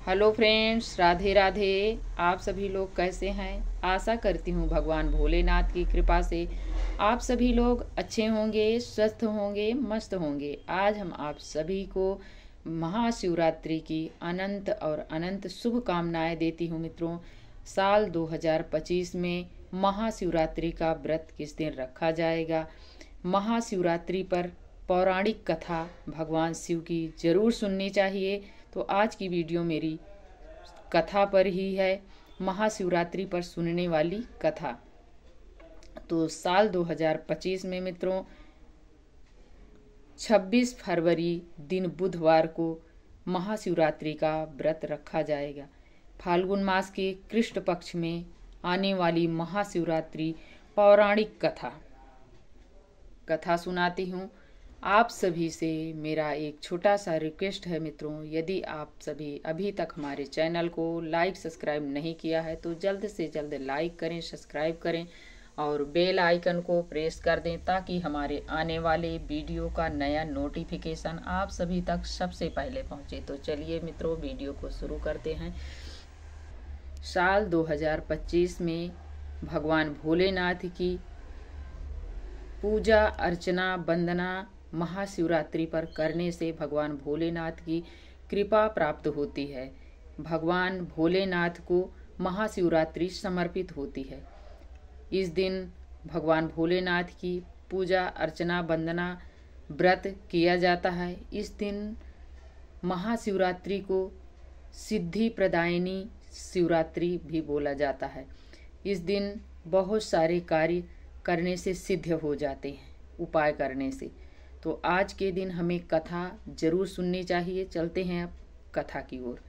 Hello friends, Radhe Radhe. आप सभी लोग कैसे हैं? आशा करती हूँ भगवान भोलेनाथ की कृपा से आप सभी लोग अच्छे होंगे, स्वस्थ होंगे, मस्त होंगे। आज हम आप सभी को महाशिवरात्रि की अनंत और अनंत शुभकामनाएं देती हूँ। मित्रों, साल 2025 में महाशिवरात्रि का व्रत किस दिन रखा जाएगा, महाशिवरात्रि पर पौराणिक कथा भगवान शिव की जरूर सुननी चाहिए। तो आज की वीडियो मेरी कथा पर ही है, महाशिवरात्रि पर सुनने वाली कथा। तो साल 2025 में मित्रों 26 फरवरी दिन बुधवार को महाशिवरात्रि का व्रत रखा जाएगा। फाल्गुन मास के कृष्ण पक्ष में आने वाली महाशिवरात्रि पौराणिक कथा सुनाती हूँ। आप सभी से मेरा एक छोटा सा रिक्वेस्ट है मित्रों, यदि आप सभी अभी तक हमारे चैनल को लाइक सब्सक्राइब नहीं किया है तो जल्द से जल्द लाइक करें, सब्सक्राइब करें और बेल आइकन को प्रेस कर दें ताकि हमारे आने वाले वीडियो का नया नोटिफिकेशन आप सभी तक सबसे पहले पहुंचे। तो चलिए मित्रों, वीडियो को शुरू करते हैं। साल 2025 में भगवान भोलेनाथ की पूजा अर्चना वंदना महाशिवरात्रि पर करने से भगवान भोलेनाथ की कृपा प्राप्त होती है। भगवान भोलेनाथ को महाशिवरात्रि समर्पित होती है। इस दिन भगवान भोलेनाथ की पूजा अर्चना वंदना व्रत किया जाता है। इस दिन महाशिवरात्रि को सिद्धि प्रदायिनी शिवरात्रि भी बोला जाता है। इस दिन बहुत सारे कार्य करने से सिद्ध हो जाते हैं, उपाय करने से। तो आज के दिन हमें कथा जरूर सुननी चाहिए। चलते हैं अब कथा की ओर।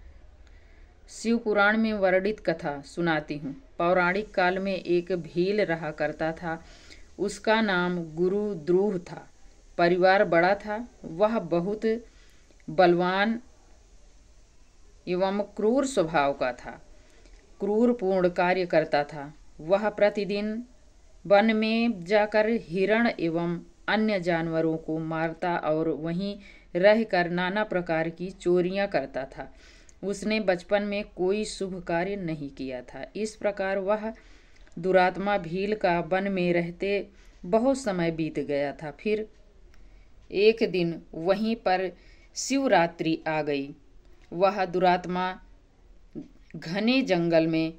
शिव पुराण में वर्णित कथा सुनाती हूँ। पौराणिक काल में एक भील रहा करता था। उसका नाम गुरु द्रुह था। परिवार बड़ा था। वह बहुत बलवान एवं क्रूर स्वभाव का था। क्रूरपूर्ण कार्य करता था। वह प्रतिदिन वन में जाकर हिरण एवं अन्य जानवरों को मारता और वहीं रहकर नाना प्रकार की चोरियां करता था। उसने बचपन में कोई शुभ कार्य नहीं किया था। इस प्रकार वह दुरात्मा भील का वन में रहते बहुत समय बीत गया था। फिर एक दिन वहीं पर शिवरात्रि आ गई। वह दुरात्मा घने जंगल में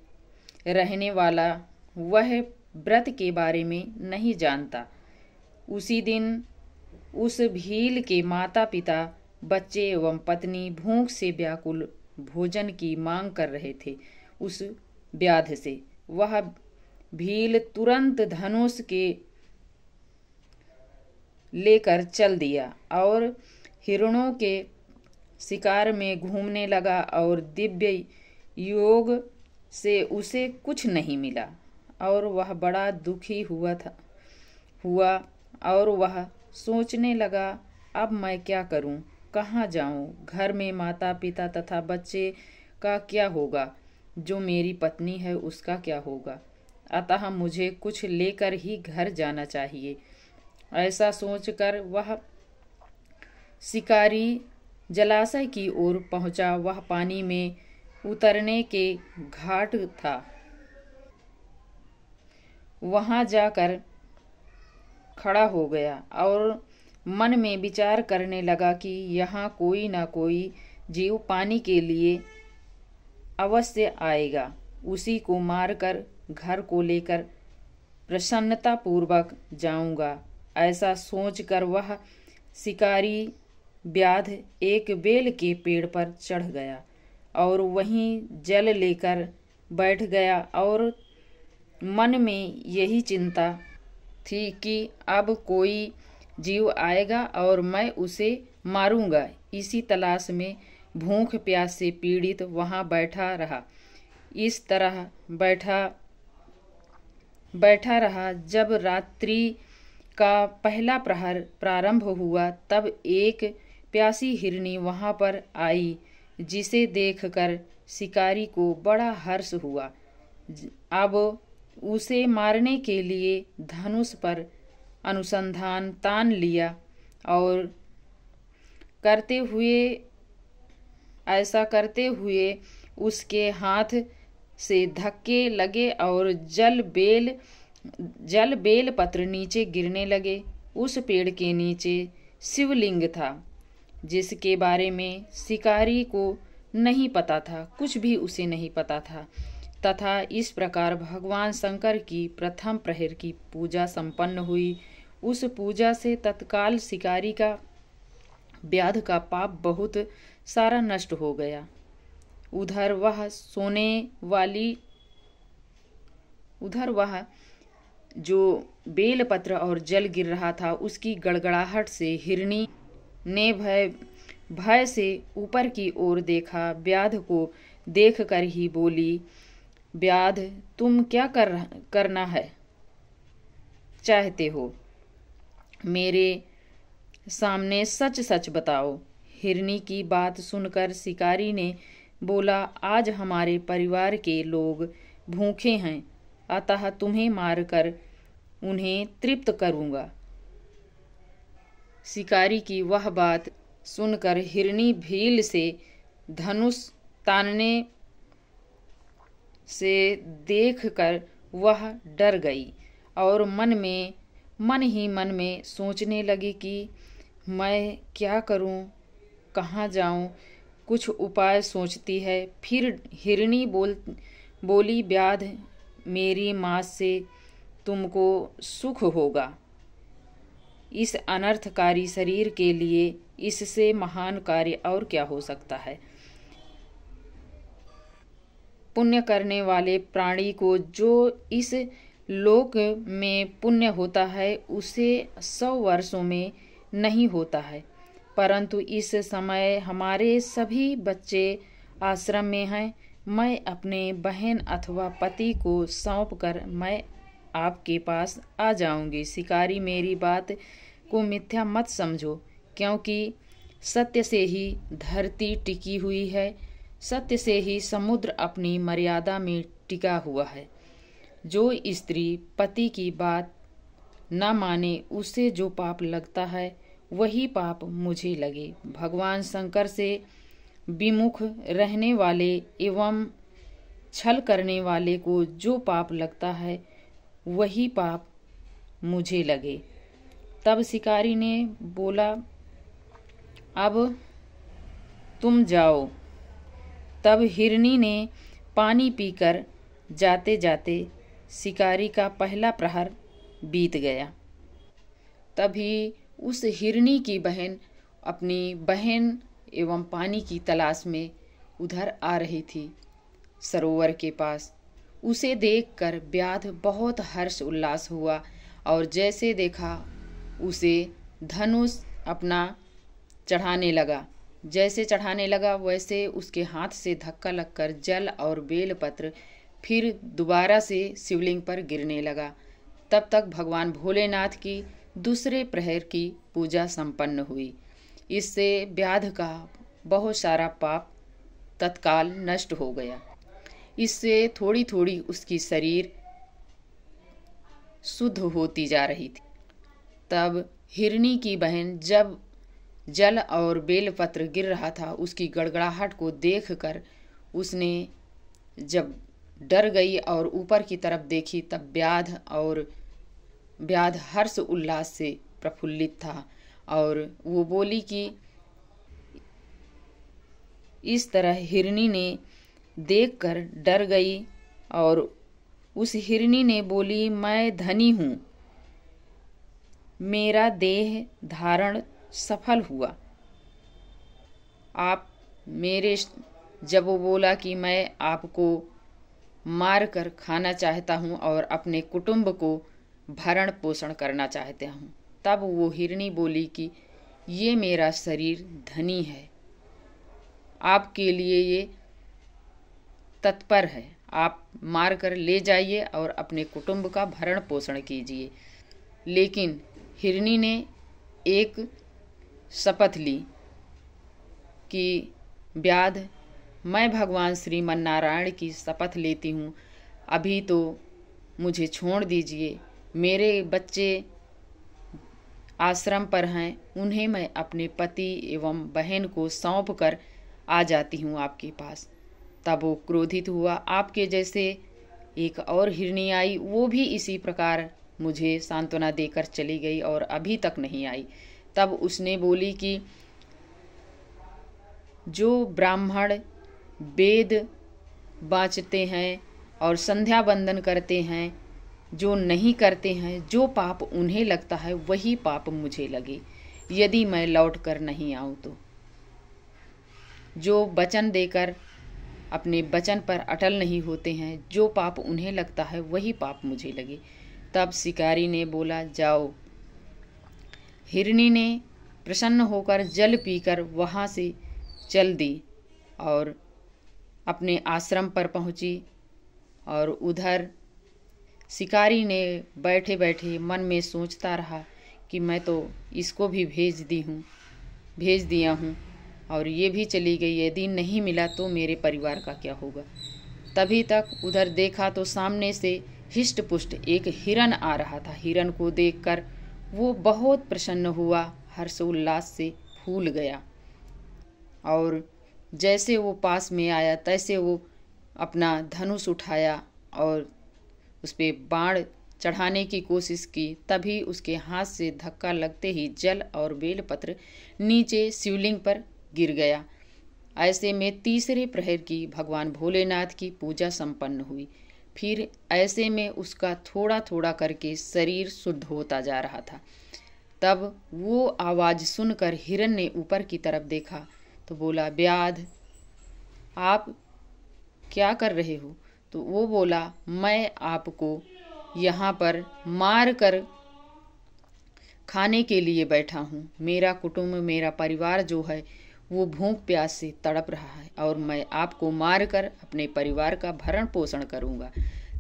रहने वाला वह व्रत के बारे में नहीं जानता। उसी दिन उस भील के माता पिता, बच्चे एवं पत्नी भूख से व्याकुल भोजन की मांग कर रहे थे। उस व्याध से वह भील तुरंत धनुष के लेकर चल दिया और हिरणों के शिकार में घूमने लगा और दिव्य योग से उसे कुछ नहीं मिला और वह बड़ा दुखी हुआ और वह सोचने लगा, अब मैं क्या करूं, कहाँ जाऊं, घर में माता पिता तथा बच्चे का क्या होगा, जो मेरी पत्नी है उसका क्या होगा। अतः मुझे कुछ लेकर ही घर जाना चाहिए। ऐसा सोचकर वह शिकारी जलाशय की ओर पहुंचा। वह पानी में उतरने के घाट था। वहां जाकर खड़ा हो गया और मन में विचार करने लगा कि यहाँ कोई ना कोई जीव पानी के लिए अवश्य आएगा। उसी को मारकर घर को लेकर प्रसन्नता पूर्वक जाऊंगा। ऐसा सोचकर वह शिकारी व्याध एक बेल के पेड़ पर चढ़ गया और वहीं जल लेकर बैठ गया और मन में यही चिंता थी कि अब कोई जीव आएगा और मैं उसे मारूंगा। इसी तलाश में भूख प्यास से पीड़ित वहां बैठा रहा। इस तरह बैठा रहा। जब रात्रि का पहला प्रहर प्रारंभ हुआ तब एक प्यासी हिरनी वहां पर आई, जिसे देखकर शिकारी को बड़ा हर्ष हुआ। अब उसे मारने के लिए धनुष पर अनुसंधान तान लिया और करते हुए ऐसा करते हुए उसके हाथ से धक्के लगे और जल बेल पत्र नीचे गिरने लगे। उस पेड़ के नीचे शिवलिंग था, जिसके बारे में शिकारी को नहीं पता था, कुछ भी उसे नहीं पता था। तथा इस प्रकार भगवान शंकर की प्रथम प्रहर की पूजा संपन्न हुई। उस पूजा से तत्काल शिकारी का व्याध का पाप बहुत सारा नष्ट हो गया। उधर वह जो बेलपत्र और जल गिर रहा था, उसकी गड़गड़ाहट से हिरनी ने भय से ऊपर की ओर देखा। व्याध को देखकर ही बोली, व्याध, तुम क्या करना है चाहते हो? मेरे सामने सच सच बताओ। हिरनी की बात सुनकर शिकारी ने बोला, आज हमारे परिवार के लोग भूखे हैं, अतः तुम्हें मारकर उन्हें तृप्त करूंगा। शिकारी की वह बात सुनकर हिरनी भील से धनुष तानने से देखकर वह डर गई और मन ही मन में सोचने लगी कि मैं क्या करूं, कहाँ जाऊं, कुछ उपाय सोचती है। फिर हिरनी बोली, व्याध, मेरी माँ से तुमको सुख होगा। इस अनर्थकारी शरीर के लिए इससे महान कार्य और क्या हो सकता है। पुण्य करने वाले प्राणी को जो इस लोक में पुण्य होता है, उसे 100 वर्षों में नहीं होता है। परंतु इस समय हमारे सभी बच्चे आश्रम में हैं। मैं अपने बहन अथवा पति को सौंपकर मैं आपके पास आ जाऊंगी। शिकारी, मेरी बात को मिथ्या मत समझो, क्योंकि सत्य से ही धरती टिकी हुई है, सत्य से ही समुद्र अपनी मर्यादा में टिका हुआ है। जो स्त्री पति की बात न माने, उसे जो पाप लगता है वही पाप मुझे लगे। भगवान शंकर से विमुख रहने वाले एवं छल करने वाले को जो पाप लगता है वही पाप मुझे लगे। तब शिकारी ने बोला, अब तुम जाओ। तब हिरनी ने पानी पीकर जाते जाते शिकारी का पहला प्रहर बीत गया। तभी उस हिरनी की बहन अपनी बहन एवं पानी की तलाश में उधर आ रही थी सरोवर के पास। उसे देखकर व्याध बहुत हर्ष उल्लास हुआ और जैसे देखा उसे धनुष अपना चढ़ाने लगा। जैसे चढ़ाने लगा वैसे उसके हाथ से धक्का लगकर जल और बेलपत्र फिर दोबारा से शिवलिंग पर गिरने लगा। तब तक भगवान भोलेनाथ की दूसरे प्रहर की पूजा संपन्न हुई। इससे व्याध का बहुत सारा पाप तत्काल नष्ट हो गया। इससे थोड़ी थोड़ी उसकी शरीर शुद्ध होती जा रही थी। तब हिरनी की बहन जब जल और बेलपत्र गिर रहा था, उसकी गड़गड़ाहट को देखकर उसने जब डर गई और ऊपर की तरफ देखी, तब व्याध हर्ष उल्लास से प्रफुल्लित था और वो बोली कि इस तरह हिरनी ने देखकर डर गई और उस हिरनी ने बोली, मैं धनी हूँ, मेरा देह धारण सफल हुआ। आप मेरे जब वो बोला कि मैं आपको मार कर खाना चाहता हूँ और अपने कुटुंब को भरण पोषण करना चाहता हूँ, तब वो हिरनी बोली कि ये मेरा शरीर धनी है, आपके लिए ये तत्पर है, आप मार कर ले जाइए और अपने कुटुंब का भरण पोषण कीजिए। लेकिन हिरनी ने एक शपथ ली कि व्याध, मैं भगवान श्रीमन नारायण की शपथ लेती हूँ, अभी तो मुझे छोड़ दीजिए। मेरे बच्चे आश्रम पर हैं, उन्हें मैं अपने पति एवं बहन को सौंप कर आ जाती हूँ आपके पास। तब वो क्रोधित हुआ। आपके जैसे एक और हिरनी आई, वो भी इसी प्रकार मुझे सांत्वना देकर चली गई और अभी तक नहीं आई। तब उसने बोली कि जो ब्राह्मण वेद बाँचते हैं और संध्या बंदन करते हैं, जो नहीं करते हैं, जो पाप उन्हें लगता है वही पाप मुझे लगे यदि मैं लौट कर नहीं आऊँ तो। जो वचन देकर अपने वचन पर अटल नहीं होते हैं, जो पाप उन्हें लगता है वही पाप मुझे लगे। तब शिकारी ने बोला, जाओ। हिरनी ने प्रसन्न होकर जल पीकर वहाँ से चल दी और अपने आश्रम पर पहुँची। और उधर शिकारी ने बैठे बैठे मन में सोचता रहा कि मैं तो इसको भी भेज दिया हूँ और ये भी चली गई, यदि नहीं मिला तो मेरे परिवार का क्या होगा। तभी तक उधर देखा तो सामने से हिष्ट पुष्ट एक हिरन आ रहा था। हिरन को देखकर वो बहुत प्रसन्न हुआ, हर्षोल्लास से फूल गया और जैसे वो पास में आया तैसे वो अपना धनुष उठाया और उस पे बाण चढ़ाने की कोशिश की। तभी उसके हाथ से धक्का लगते ही जल और बेलपत्र नीचे शिवलिंग पर गिर गया। ऐसे में तीसरे प्रहर की भगवान भोलेनाथ की पूजा संपन्न हुई। फिर ऐसे में उसका थोड़ा थोड़ा करके शरीर शुद्ध होता जा रहा था। तब वो आवाज़ सुनकर हिरन ने ऊपर की तरफ देखा तो बोला, व्याध आप क्या कर रहे हो? तो वो बोला, मैं आपको यहाँ पर मार कर खाने के लिए बैठा हूँ। मेरा कुटुंब, मेरा परिवार जो है वो भूख प्यास से तड़प रहा है और मैं आपको मार कर अपने परिवार का भरण पोषण करूँगा।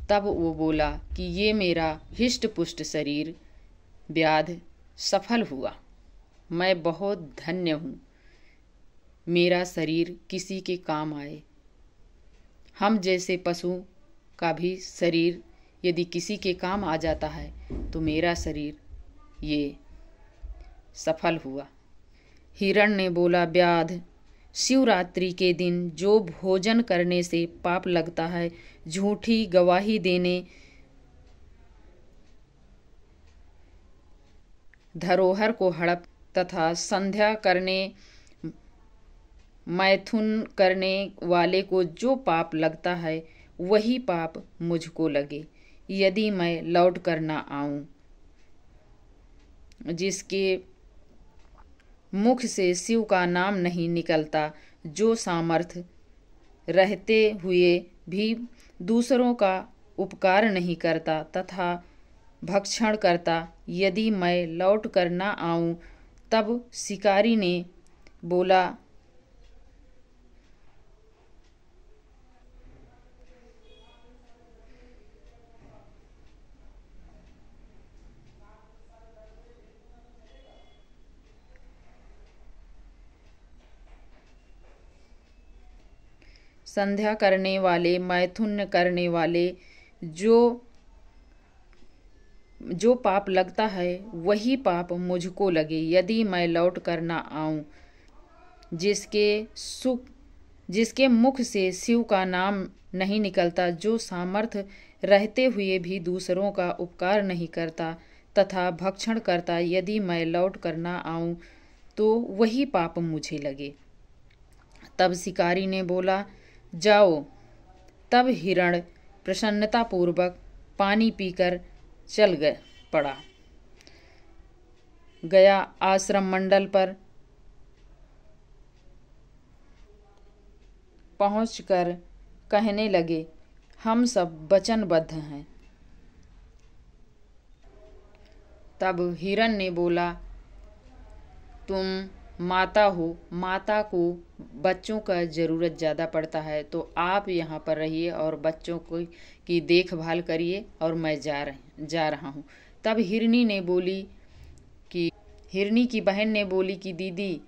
तब वो बोला कि ये मेरा हिष्ट पुष्ट शरीर व्याध सफल हुआ, मैं बहुत धन्य हूँ, मेरा शरीर किसी के काम आए। हम जैसे पशु का भी शरीर यदि किसी के काम आ जाता है तो मेरा शरीर ये सफल हुआ। हिरण ने बोला, व्याध शिवरात्रि के दिन जो भोजन करने से पाप लगता है, झूठी गवाही देने, धरोहर को हड़प तथा संध्या करने, मैथुन करने वाले को जो पाप लगता है वही पाप मुझको लगे यदि मैं लौट कर ना आऊं। जिसके मुख से शिव का नाम नहीं निकलता, जो सामर्थ्य रहते हुए भी दूसरों का उपकार नहीं करता तथा भक्षण करता, यदि मैं लौट कर ना आऊं। तब शिकारी ने बोला, संध्या करने वाले, मैथुन करने वाले, जो पाप लगता है वही पाप मुझको लगे यदि मैं लौट कर ना आऊं। जिसके मुख से शिव का नाम नहीं निकलता, जो सामर्थ्य रहते हुए भी दूसरों का उपकार नहीं करता तथा भक्षण करता, यदि मैं लौट कर ना आऊं तो वही पाप मुझे लगे। तब शिकारी ने बोला, जाओ। तब हिरण प्रसन्नतापूर्वक पानी पीकर चल गया आश्रम मंडल पर पहुंचकर कहने लगे, हम सब वचनबद्ध हैं। तब हिरण ने बोला, तुम माता हो, माता को बच्चों का ज़रूरत ज़्यादा पड़ता है, तो आप यहाँ पर रहिए और बच्चों की देखभाल करिए और मैं जा रहा हूँ। तब हिरनी की बहन ने बोली कि दीदी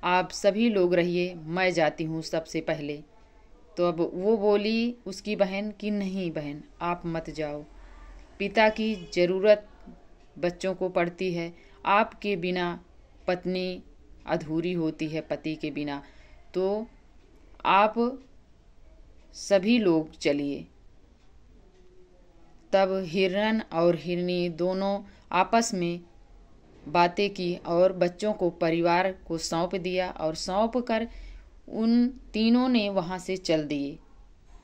आप सभी लोग रहिए, मैं जाती हूँ सबसे पहले। तो अब वो बोली उसकी बहन कि नहीं बहन, आप मत जाओ, पिता की ज़रूरत बच्चों को पड़ती है, आपके बिना पत्नी अधूरी होती है, पति के बिना। तो आप सभी लोग चलिए। तब हिरण और हिरनी दोनों आपस में बातें की और बच्चों को परिवार को सौंप दिया और सौंप कर उन तीनों ने वहां से चल दिए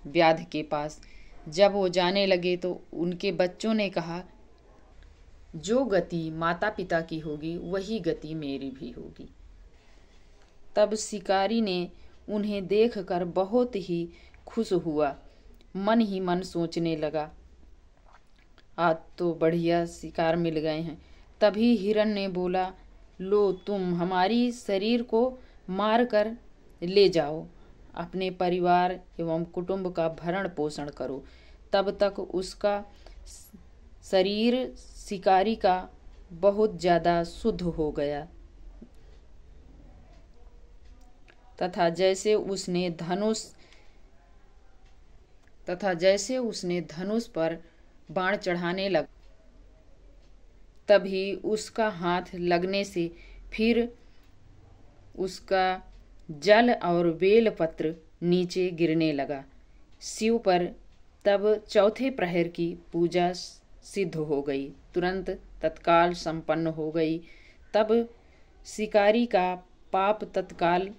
व्याध के पास। जब वो जाने लगे तो उनके बच्चों ने कहा, जो गति माता पिता की होगी वही गति मेरी भी होगी। तब शिकारी ने उन्हें देखकर बहुत ही खुश हुआ, मन ही मन सोचने लगा, आज तो बढ़िया शिकार मिल गए हैं। तभी हिरण ने बोला, लो तुम हमारी शरीर को मार कर ले जाओ, अपने परिवार एवं कुटुंब का भरण पोषण करो। तब तक उसका शरीर शिकारी का बहुत ज्यादा शुद्ध हो गया तथा जैसे उसने धनुष पर बाण चढ़ाने लगा, तभी उसका हाथ लगने से फिर उसका जल और बेल पत्र नीचे गिरने लगा। शिव पर तब चौथे प्रहर की पूजा सिद्ध हो गई, तुरंत तत्काल संपन्न हो गई। तब शिकारी का पाप तत्काल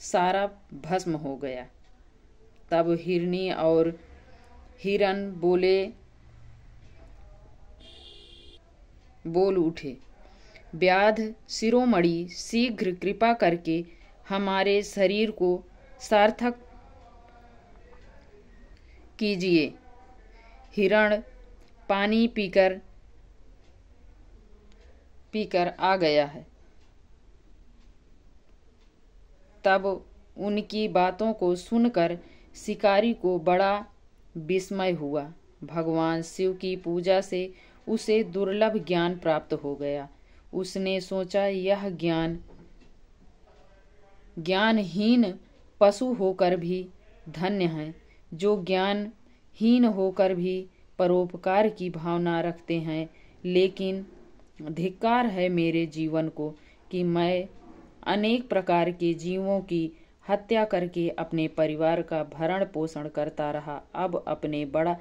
सारा भस्म हो गया। तब हिरनी और हिरण बोल उठे, व्याध शिरोमणि, शीघ्र कृपा करके हमारे शरीर को सार्थक कीजिए। हिरण पानी पीकर आ गया है। तब उनकी बातों को सुनकर शिकारी को बड़ा विस्मय हुआ। भगवान शिव की पूजा से उसे दुर्लभ ज्ञान प्राप्त हो गया। उसने सोचा, यह ज्ञानहीन पशु होकर भी धन्य है, जो ज्ञानहीन होकर भी परोपकार की भावना रखते हैं। लेकिन धिक्कार है मेरे जीवन को कि मैं अनेक प्रकार के जीवों की हत्या करके अपने परिवार का भरण पोषण करता रहा। अब अपने बड़ा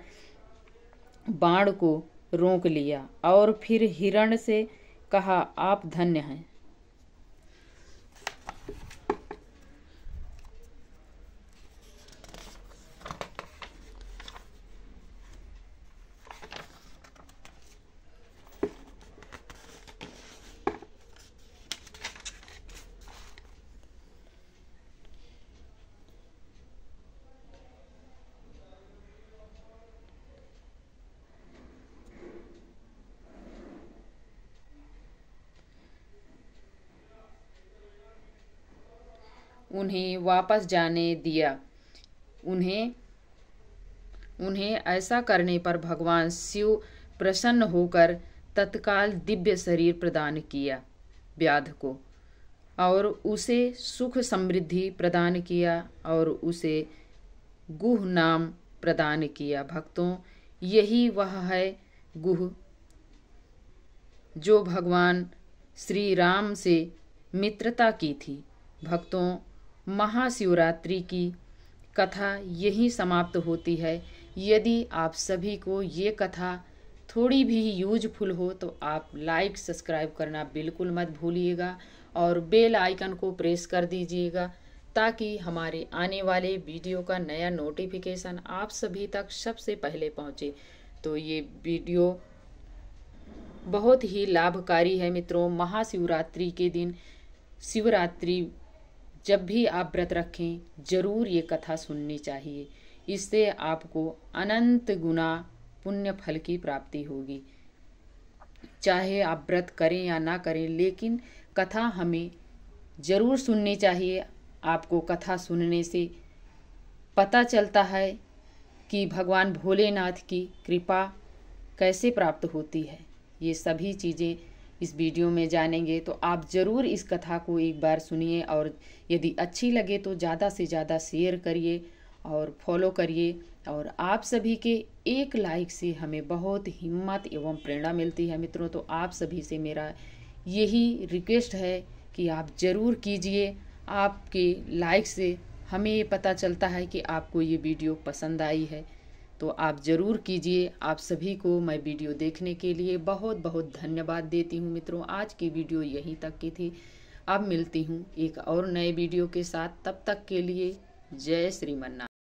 बाण को रोक लिया और फिर हिरण से कहा, आप धन्य हैं। उन्हें वापस जाने दिया। उन्हें ऐसा करने पर भगवान शिव प्रसन्न होकर तत्काल दिव्य शरीर प्रदान किया व्याध को, और उसे सुख समृद्धि प्रदान किया और उसे गुह नाम प्रदान किया। भक्तों, यही वह है गुह जो भगवान श्री राम से मित्रता की थी। भक्तों, महाशिवरात्रि की कथा यही समाप्त होती है। यदि आप सभी को ये कथा थोड़ी भी यूजफुल हो तो आप लाइक सब्सक्राइब करना बिल्कुल मत भूलिएगा और बेल आइकन को प्रेस कर दीजिएगा, ताकि हमारे आने वाले वीडियो का नया नोटिफिकेशन आप सभी तक सबसे पहले पहुंचे। तो ये वीडियो बहुत ही लाभकारी है मित्रों। महाशिवरात्रि के दिन, शिवरात्रि जब भी आप व्रत रखें, जरूर ये कथा सुननी चाहिए। इससे आपको अनंत गुना पुण्य फल की प्राप्ति होगी। चाहे आप व्रत करें या ना करें, लेकिन कथा हमें जरूर सुननी चाहिए। आपको कथा सुनने से पता चलता है कि भगवान भोलेनाथ की कृपा कैसे प्राप्त होती है। ये सभी चीज़ें इस वीडियो में जानेंगे, तो आप ज़रूर इस कथा को एक बार सुनिए और यदि अच्छी लगे तो ज़्यादा से ज़्यादा शेयर करिए और फॉलो करिए। और आप सभी के एक लाइक से हमें बहुत हिम्मत एवं प्रेरणा मिलती है मित्रों। तो आप सभी से मेरा यही रिक्वेस्ट है कि आप ज़रूर कीजिए। आपके लाइक से हमें ये पता चलता है कि आपको ये वीडियो पसंद आई है। तो आप ज़रूर कीजिए। आप सभी को मैं वीडियो देखने के लिए बहुत बहुत धन्यवाद देती हूँ मित्रों। आज की वीडियो यहीं तक की थी। अब मिलती हूँ एक और नए वीडियो के साथ। तब तक के लिए जय श्रीमन्नारायण।